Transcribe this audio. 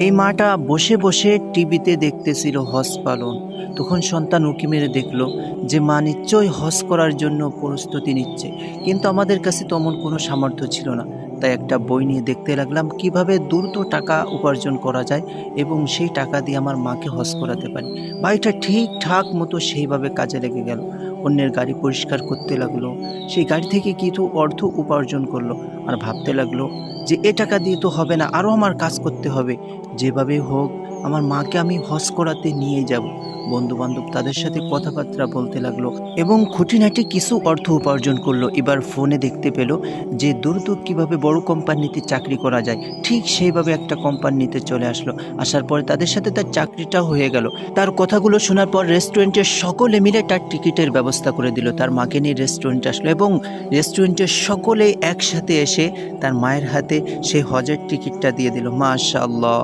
এই মাটা বসে বসে টিভিতে দেখতেছিল হজ পালন। তখন সন্তান উঁকি মেরে দেখলো যে মা নিশ্চয়ই হজ করার জন্য প্রস্তুতি নিচ্ছে, কিন্তু আমাদের কাছে তেমন কোনো সামর্থ্য ছিল না। তাই একটা বই নিয়ে দেখতে লাগলাম কিভাবে দ্রুত টাকা উপার্জন করা যায় এবং সেই টাকা দিয়ে আমার মাকে হজ করাতে পারি। ভাইটা ঠিকঠাক মতো সেইভাবে কাজে লেগে গেল। অন্যের গাড়ি পরিষ্কার করতে লাগলো, সেই গাড়ি থেকে কিছু অর্থ উপার্জন করলো। আর ভাবতে লাগলো যে এ টাকা দিয়ে তো হবে না, আরও আমার কাজ করতে হবে। যেভাবে হোক আমার মাকে আমি হজ করাতে নিয়ে যাব। বন্ধু বান্ধব তাদের সাথে কথাবার্তা বলতে লাগলো এবং খুঁটিনাটি কিছু অর্থ উপার্জন করলো। এবার ফোনে দেখতে পেল যে দ্রুত কিভাবে বড় কোম্পানিতে চাকরি করা যায়। ঠিক সেইভাবে একটা কোম্পানিতে চলে আসলো। আসার পরে তাদের সাথে তার চাকরিটাও হয়ে গেল। তার কথাগুলো শোনার পর রেস্টুরেন্টের সকলে মিলে তার টিকিটের ব্যবস্থা করে দিল। তার মাকে নিয়ে রেস্টুরেন্টে আসলো এবং রেস্টুরেন্টের সকলে একসাথে এসে তার মায়ের হাতে সেই হজের টিকিটটা দিয়ে দিল। মাশাআল্লাহ।